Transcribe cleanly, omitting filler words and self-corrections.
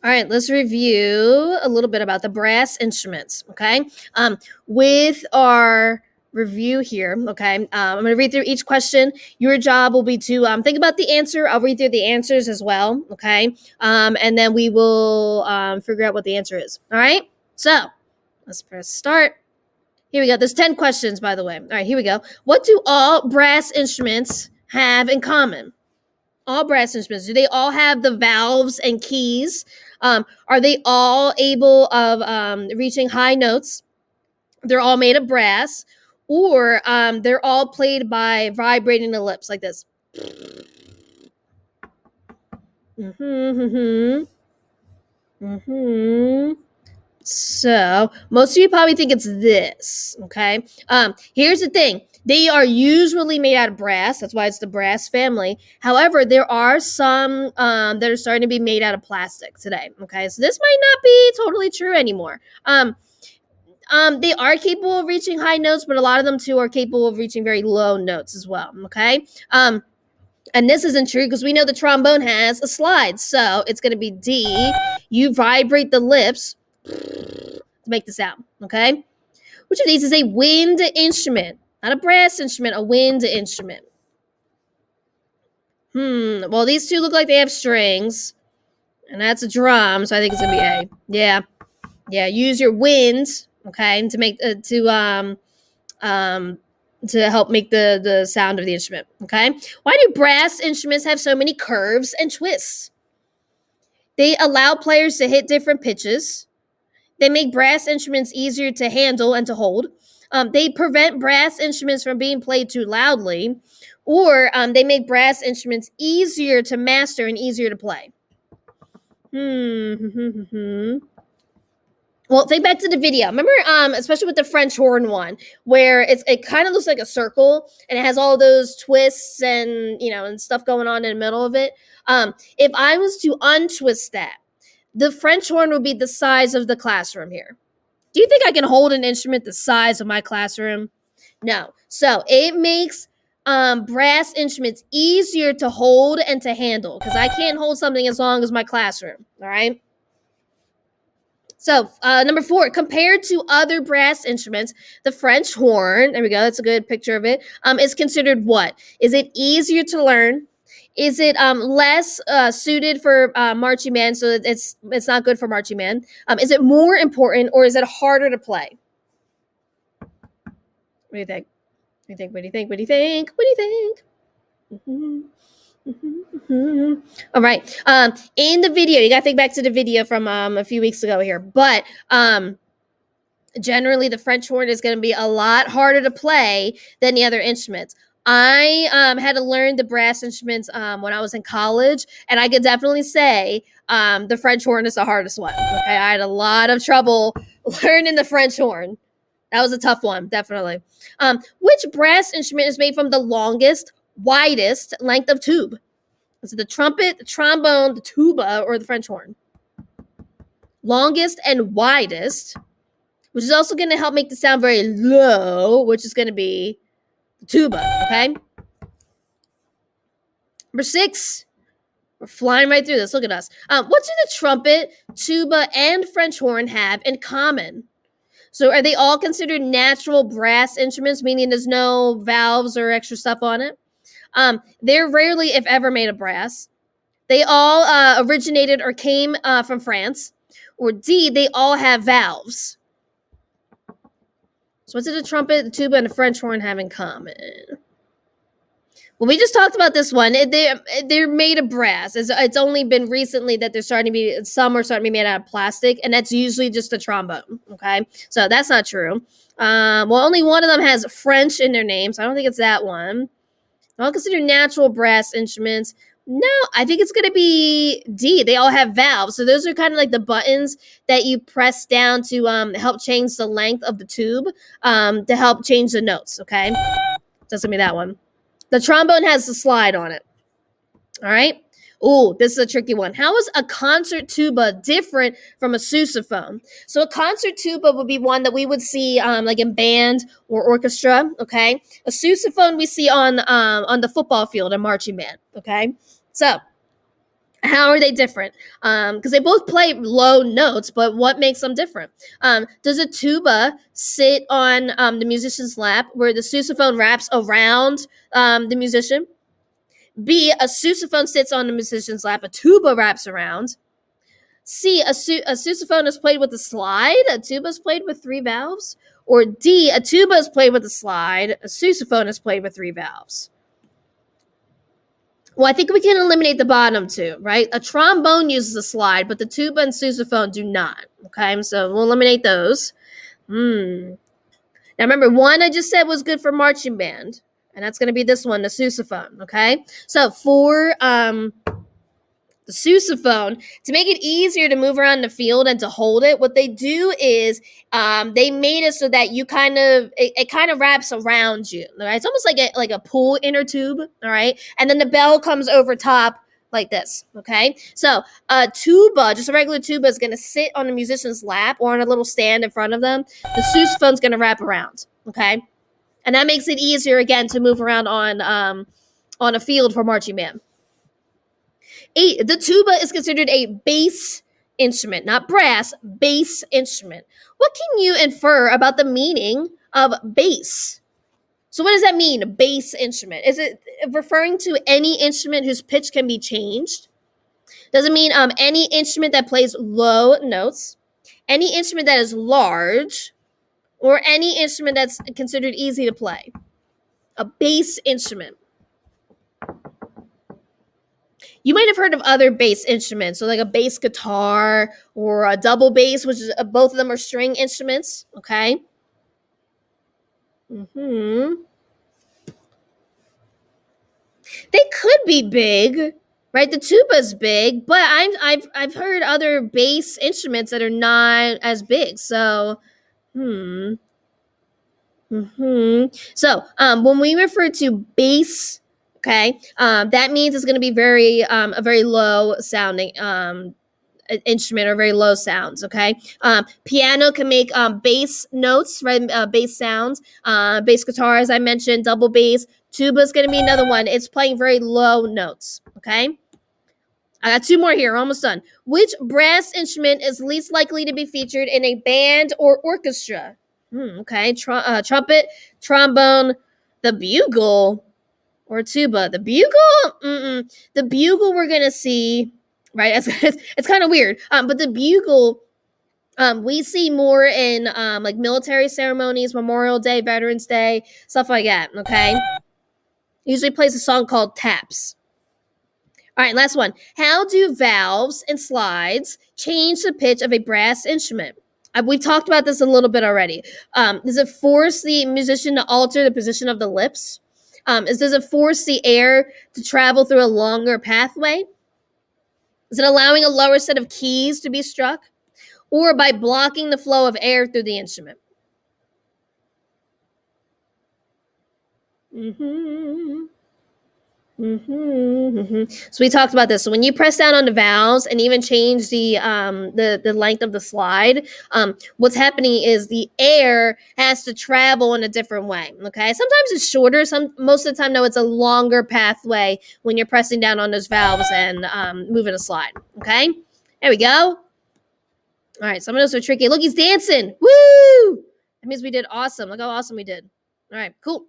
All right, let's review a little bit about the brass instruments, okay? With our review here, okay, I'm going to read through each question. Your job will be to think about the answer. I'll read through the answers as well, okay? And then we will figure out what the answer is, all right? So let's press start. Here we go. There's 10 questions, by the way. All right, here we go. What do all brass instruments have in common? All brass instruments, do they all have the valves and keys? Are they all able of reaching high notes? They're all made of brass, or they're all played by vibrating the lips like this. So most of you probably think it's this, okay? Here's the thing. They are usually made out of brass. That's why it's the brass family. However, there are some that are starting to be made out of plastic today, okay? So this might not be totally true anymore. They are capable of reaching high notes, but a lot of them too are capable of reaching very low notes as well, okay? And this isn't true because we know the trombone has a slide. So it's going to be D. You vibrate the lips to make the sound, okay? Which of these is a wind instrument? Not a brass instrument, a wind instrument. Well, these two look like they have strings. And that's a drum, so I think it's going to be A. Yeah, use your wind, okay, to make, to help make the sound of the instrument, okay? Why do brass instruments have so many curves and twists? They allow players to hit different pitches. They make brass instruments easier to handle and to hold. They prevent brass instruments from being played too loudly, or they make brass instruments easier to master and easier to play. Well, think back to the video. Remember, especially with the French horn one, where it kind of looks like a circle and it has all those twists and and stuff going on in the middle of it. If I was to untwist that, the French horn would be the size of the classroom here. Do you think I can hold an instrument the size of my classroom? No. So it makes brass instruments easier to hold and to handle because I can't hold something as long as my classroom. All right. So, number 4, compared to other brass instruments, the French horn, there we go, that's a good picture of it, is considered what? Is it easier to learn? Is it less suited for marching band, so it's not good for marching band? Is it more important, or is it harder to play? What do you think? What do you think? All right. In the video, you got to think back to the video from a few weeks ago here, but generally the French horn is going to be a lot harder to play than the other instruments. I had to learn the brass instruments when I was in college, and I could definitely say the French horn is the hardest one. Okay, I had a lot of trouble learning the French horn. That was a tough one, definitely. Which brass instrument is made from the longest, widest length of tube? Is it the trumpet, the trombone, the tuba, or the French horn? Longest and widest, which is also going to help make the sound very low, which is going to be the tuba, okay? Number 6, we're flying right through this. Look at us. What do the trumpet, tuba, and French horn have in common? So are they all considered natural brass instruments, meaning there's no valves or extra stuff on it? They're rarely, if ever, made of brass. They all originated or came from France. Or D, they all have valves. So what did the trumpet, the tuba, and the French horn have in common? Well, we just talked about this one. They're made of brass. It's only been recently that some are starting to be made out of plastic, and that's usually just a trombone, okay? So that's not true. Well, only one of them has French in their name, so I don't think it's that one. I'll consider natural brass instruments. No, I think it's going to be D. They all have valves. So those are kind of like the buttons that you press down to help change the length of the tube to help change the notes, okay? So that's going to be that one. The trombone has a slide on it. All right? Ooh, this is a tricky one. How is a concert tuba different from a sousaphone? So a concert tuba would be one that we would see like in band or orchestra, okay? A sousaphone we see on the football field and marching band, okay? So How are they different? Because they both play low notes, but what makes them different? Does a tuba sit on the musician's lap where the sousaphone wraps around the musician? B, a sousaphone sits on the musician's lap, a tuba wraps around. C, a sousaphone is played with a slide, a tuba is played with 3 valves. Or D, a tuba is played with a slide, a sousaphone is played with 3 valves. Well, I think we can eliminate the bottom two, right? A trombone uses a slide, but the tuba and sousaphone do not. Okay, so we'll eliminate those. Now remember, one I just said was good for marching band, and that's going to be this one, the sousaphone. Okay, so for the sousaphone, to make it easier to move around the field and to hold it, what they do is they made it so that you kind of it kind of wraps around you. Right? It's almost like a pool inner tube. All right, and then the bell comes over top like this. Okay, so a tuba, just a regular tuba, is going to sit on the musician's lap or on a little stand in front of them. The sousaphone's going to wrap around. Okay, and that makes it easier again to move around on a field for marching band. The tuba is considered a bass instrument, not brass, bass instrument. What can you infer about the meaning of bass? So what does that mean, bass instrument? Is it referring to any instrument whose pitch can be changed? Does it mean any instrument that plays low notes, any instrument that is large, or any instrument that's considered easy to play? A bass instrument. You might have heard of other bass instruments, so like a bass guitar or a double bass, which is both of them are string instruments. Okay. They could be big, right? The tuba's big, but I've heard other bass instruments that are not as big. So, So, when we refer to bass, okay, that means it's going to be a very low sounding instrument or very low sounds. Okay, piano can make bass notes, right? Bass sounds. Bass guitar, as I mentioned, double bass. Tuba is going to be another one. It's playing very low notes. Okay. I got 2 more here. Almost done. Which brass instrument is least likely to be featured in a band or orchestra? Okay. Trumpet, trombone, the bugle, or tuba. The bugle? The bugle we're gonna see, right? It's kind of weird. But the bugle, we see more in like military ceremonies, Memorial Day, Veterans Day, stuff like that. Okay. Usually plays a song called Taps. All right, last one. How do valves and slides change the pitch of a brass instrument? We've talked about this a little bit already. Does it force the musician to alter the position of the lips? Does it force the air to travel through a longer pathway? Is it allowing a lower set of keys to be struck? Or by blocking the flow of air through the instrument? So we talked about this. So when you press down on the valves and even change the length of the slide, what's happening is the air has to travel in a different way. Okay, sometimes it's shorter. Most of the time, no, it's a longer pathway when you're pressing down on those valves and moving a slide. Okay, there we go. All right, some of those are tricky. Look, he's dancing. Woo! That means we did awesome. Look how awesome we did. All right, cool.